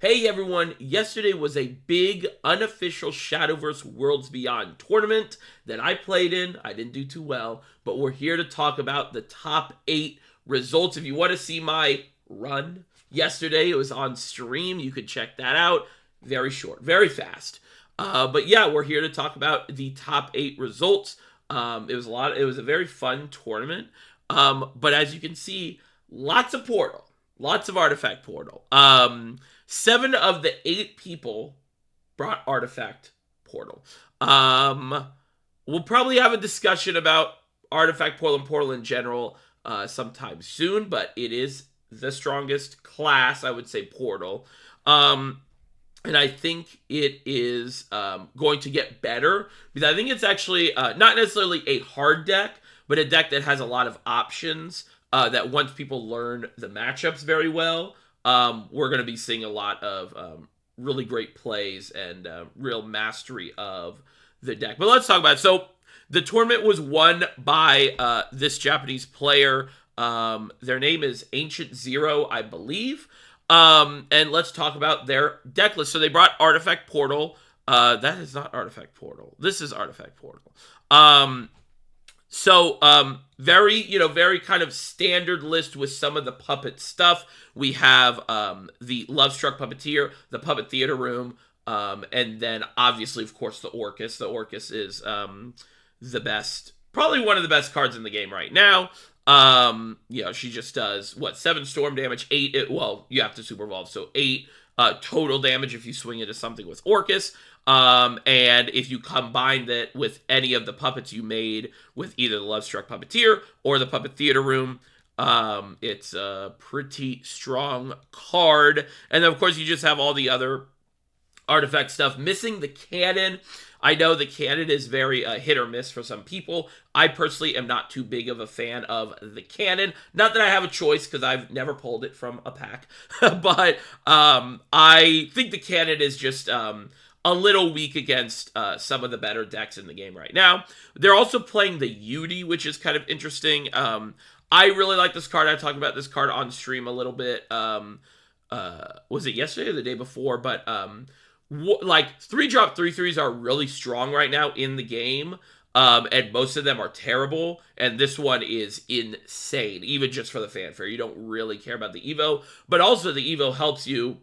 Hey everyone, yesterday was a big unofficial Shadowverse Worlds Beyond tournament that I played in. I didn't do too well, but we're here to talk about the top 8 results. If you want to see my run yesterday, it was on stream. You could check that out. Very short, very fast. But yeah, we're here to talk about the top 8 results. It was a very fun tournament. But as you can see, lots of portal. Lots of artifact portal. 7 of the 8 people brought artifact portal. We'll probably have a discussion about artifact portal and portal in general sometime soon, but it is the strongest class, I would say, portal. And I think it is going to get better because I think it's actually not necessarily a hard deck, but a deck that has a lot of options that once people learn the matchups very well, we're going to be seeing a lot of really great plays and real mastery of the deck. But let's talk about it. So the tournament was won by this Japanese player. Their name is Ancient Zero, I believe. And let's talk about their deck list. So they brought Artifact Portal. That is not Artifact Portal. This is Artifact Portal. Very kind of standard list with some of the puppet stuff. We have the Lovestruck Puppeteer, the Puppet Theater Room, and then obviously, of course, the Orcus. The Orcus is the best, probably one of the best cards in the game right now. She just does, 7 storm damage, 8, you have to super evolve, so 8 total damage if you swing into something with Orcus. And if you combine that with any of the puppets you made with either the Lovestruck Puppeteer or the Puppet Theater Room, it's a pretty strong card. And then, of course, you just have all the other artifact stuff. Missing the cannon. I know the cannon is very hit or miss for some people. I personally am not too big of a fan of the cannon. Not that I have a choice because I've never pulled it from a pack. But I think the cannon is just a little weak against some of the better decks in the game right now. They're also playing the Yudi, which is kind of interesting. I really like this card. I talked about this card on stream a little bit. Was it yesterday or the day before? But 3-drop 3/3s are really strong right now in the game. And most of them are terrible. And this one is insane, even just for the fanfare. You don't really care about the Evo. But also the Evo helps you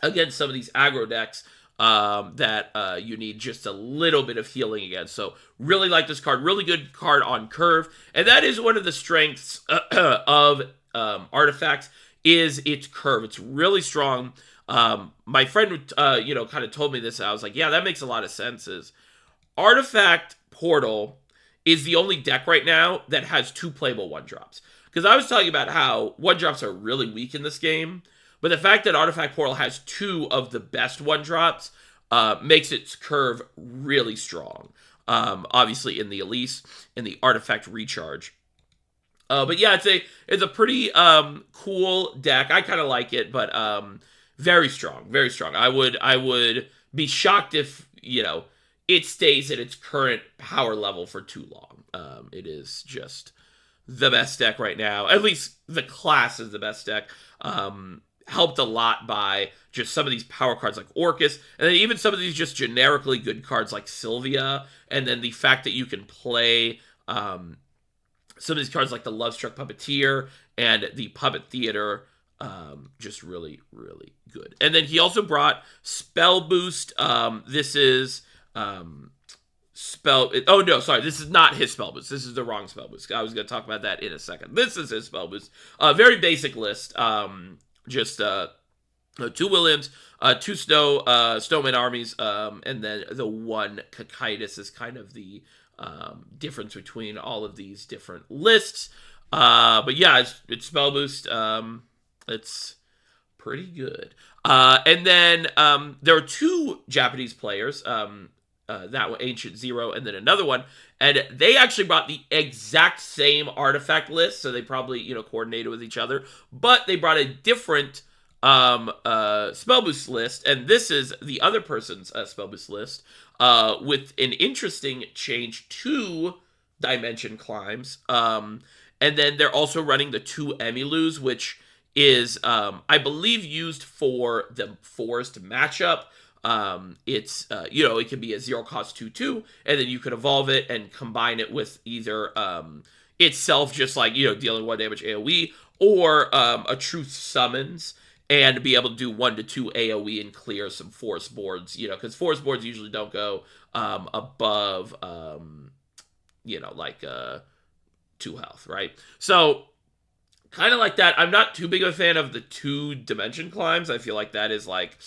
against some of these aggro decks that you need just a little bit of healing against. So really like this card. Really good card on curve. And that is one of the strengths of artifacts is its curve. It's really strong. My friend, kind of told me this. And I was like, yeah, that makes a lot of sense. Is Artifact Portal is the only deck right now that has 2 playable 1-drops. Because I was talking about how 1-drops are really weak in this game. But the fact that Artifact Portal has 2 of the best 1-drops makes its curve really strong. Obviously in the Elise, in the Artifact Recharge. But yeah, it's a pretty cool deck. I kind of like it, but very strong, very strong. I would be shocked if, it stays at its current power level for too long. It is just the best deck right now. At least the class is the best deck. Helped a lot by just some of these power cards like Orcus, and then even some of these just generically good cards like Sylvia, and then the fact that you can play some of these cards like the Lovestruck Puppeteer and the Puppet Theater, just really, really good. And then he also brought Spell Boost. This is this is not his Spell Boost. This is the wrong Spell Boost. I was going to talk about that in a second. This is his Spell Boost. Very basic list. Just 2 Williams, 2 Snowman armies, and then the 1 Cocytus is kind of the difference between all of these different lists. But yeah, it's Spell Boost. It's pretty good. And then there are 2 Japanese players. That one, Ancient Zero, and then another one. And they actually brought the exact same artifact list, so they probably, coordinated with each other. But they brought a different spell boost list, and this is the other person's spell boost list, with an interesting change: 2 dimension climbs. And then they're also running the 2 Emilus, which is, I believe, used for the forest matchup. It's, it can be a 0-cost 2/2, and then you could evolve it and combine it with either itself, just like, dealing 1 damage AoE, or a Truth Summons, and be able to do 1/2 AoE and clear some forest boards, because forest boards usually don't go above, like 2 health, right? So, kind of like that. I'm not too big of a fan of the 2-dimension climbs. I feel like that is like,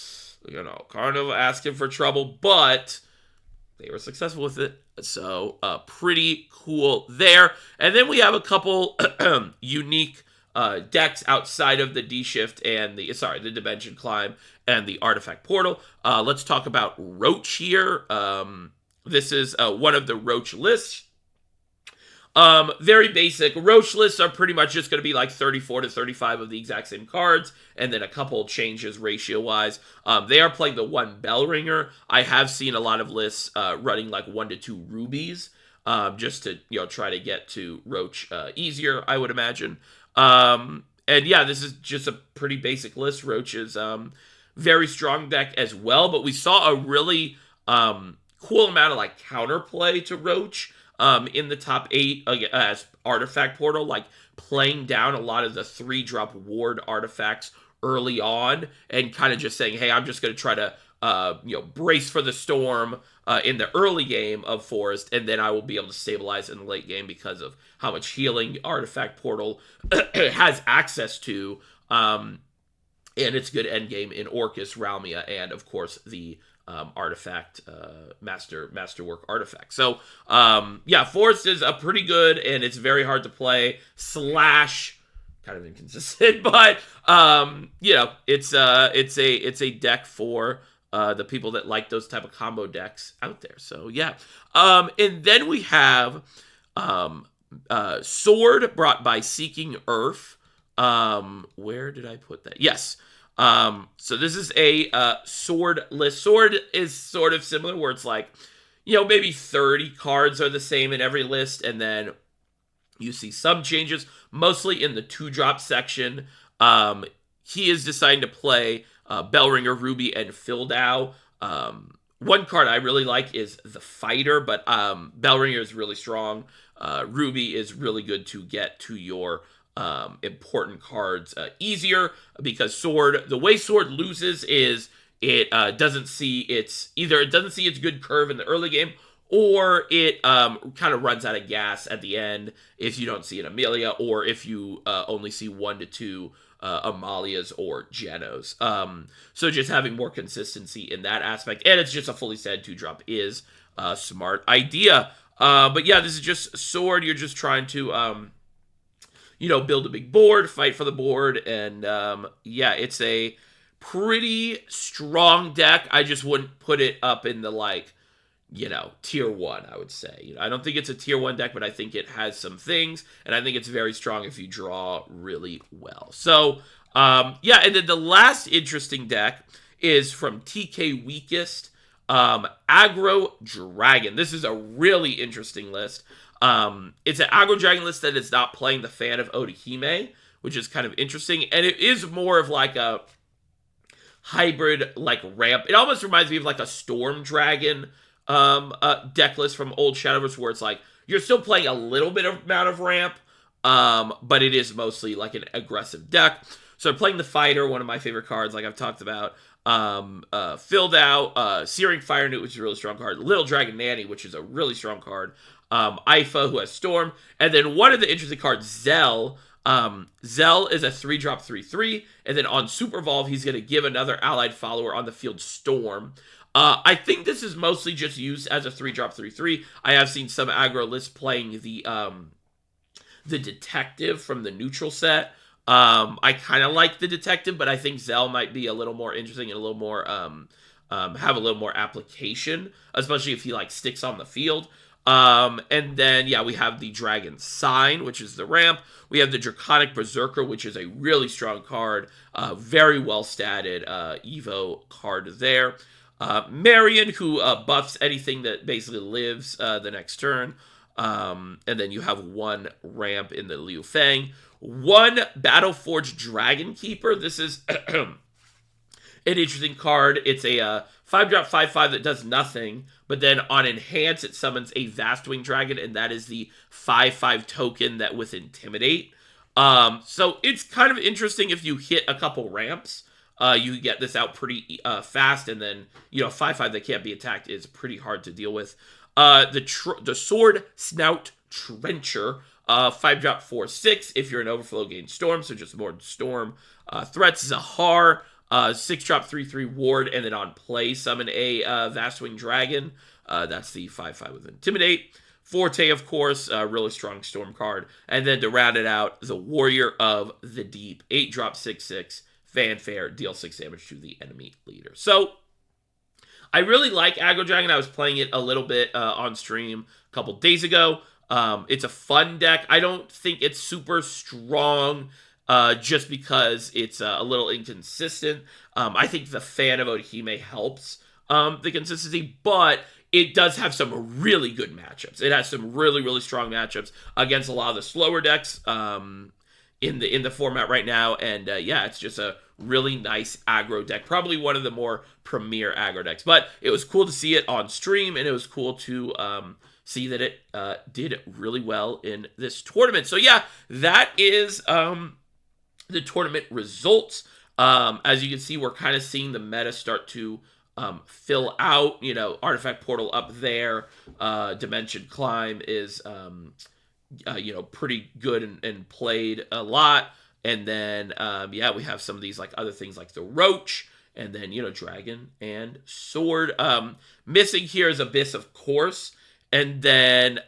kind of asking for trouble, but they were successful with it. So, pretty cool there. And then we have a couple unique decks outside of the D-Shift and the Dimension Climb and the Artifact Portal. Let's talk about Roach here. This is one of the Roach lists. Very basic. Roach lists are pretty much just going to be like 34 to 35 of the exact same cards, and then a couple changes ratio-wise. They are playing the 1 Bell Ringer. I have seen a lot of lists running like 1 to 2 Rubies, just to try to get to Roach easier, I would imagine. And yeah, this is just a pretty basic list. Roach is very strong deck as well, but we saw a really cool amount of like counterplay to Roach in the top 8 as Artifact Portal, like playing down a lot of the 3-drop ward artifacts early on and kind of just saying, hey, I'm just going to try to brace for the storm in the early game of Forest, and then I will be able to stabilize in the late game because of how much healing Artifact Portal has access to, and it's good endgame in Orcus, Ralmia, and of course the artifact masterwork artifact. So yeah, Forest is a pretty good, and it's very hard to play / kind of inconsistent, but it's a deck for the people that like those type of combo decks out there. So yeah, and then we have Sword, brought by Seeking Earth. Where did I put that? Yes. So this is a Sword list. Sword is sort of similar, where it's like, maybe 30 cards are the same in every list, and then you see some changes, mostly in the 2-drop section. He is deciding to play Bellringer, Ruby, and Fildau. One card I really like is the Fighter, but Bellringer is really strong. Ruby is really good to get to your important cards easier, because the way Sword loses is it doesn't see its good curve in the early game, or it kind of runs out of gas at the end if you don't see an Amelia, or if you only see 1 to 2 Amalias or Genos. So just having more consistency in that aspect, and it's just a fully said 2-drop is a smart idea. But yeah, this is just Sword. You're just trying to build a big board, fight for the board, and yeah, it's a pretty strong deck. I just wouldn't put it up in the tier 1, I would say. I don't think it's a tier 1 deck, but I think it has some things, and I think it's very strong if you draw really well. So yeah, and then the last interesting deck is from TK Weakest, Aggro Dragon. This is a really interesting list. It's an Aggro Dragon list that is not playing the Fan of Odahime, which is kind of interesting, and it is more of like a hybrid ramp. It almost reminds me of like a Storm Dragon deck list from old Shadowverse, where it's like you're still playing a little bit of amount of ramp, but it is mostly like an aggressive deck. So I'm playing the Fighter, one of my favorite cards, like I've talked about. Filled out, Searing Fire Newt, which is a really strong card. Little Dragon Nanny, which is a really strong card. Ifa, who has Storm. And then one of the interesting cards, Zell. Zell is a 3-drop 3/3, and then on Super Evolve, he's going to give another allied follower on the field Storm. I think this is mostly just used as a 3-drop 3/3. I have seen some aggro lists playing the Detective from the neutral set. I kind of like the Detective, but I think Zell might be a little more interesting and a little more have a little more application, especially if he sticks on the field. And then, yeah, we have the Dragon Sign, which is the ramp. We have the Draconic Berserker, which is a really strong card. Very well statted Evo card there. Marion, who buffs anything that basically lives the next turn. And then you have one ramp in the Liu Fang. 1 Battleforged Dragon Keeper. This is an interesting card. It's a 5-drop 5/5 that does nothing, but then on Enhance it summons a Vastwing Dragon, and that is the 5/5 token that with Intimidate. So it's kind of interesting if you hit a couple ramps. You get this out pretty fast, and then 5/5 that can't be attacked is pretty hard to deal with. The Sword Snout Trencher, 5-drop 4/6. If you're an Overflow, gain Storm, so just more Storm. Threats Zahar, 6-drop 3/3 Ward, and then on play summon a Vastwing Dragon. That's the 5/5 with Intimidate. Forte, of course, a really strong Storm card. And then to round it out, the Warrior of the Deep, 8-drop 6/6. Fanfare, deal 6 damage to the enemy leader. So, I really like Aggro Dragon. I was playing it a little bit on stream a couple days ago. It's a fun deck. I don't think it's super strong just because it's a little inconsistent. I think the fan of Ohime helps the consistency, but it does have some really good matchups. It has some really, really strong matchups against a lot of the slower decks in the format right now, and yeah, it's just a really nice aggro deck, probably one of the more premier aggro decks. But it was cool to see it on stream, and it was cool to see that it did really well in this tournament. So yeah, that is the tournament results. As you can see, we're kind of seeing the meta start to fill out. Artifact Portal up there, Dimension Climb is pretty good and played a lot. And then, yeah, we have some of these other things like the Roach, and then, Dragon and Sword. Missing here is Abyss, of course. And then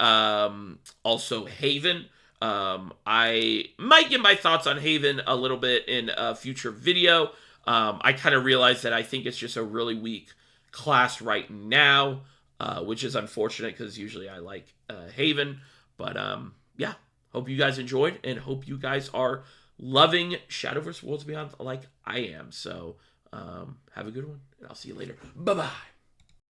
also Haven. I might give my thoughts on Haven a little bit in a future video. I kind of realized that I think it's just a really weak class right now, which is unfortunate because usually I like Haven. But yeah, hope you guys enjoyed, and hope you guys are loving Shadowverse Worlds Beyond like I am. So have a good one, and I'll see you later. Bye-bye.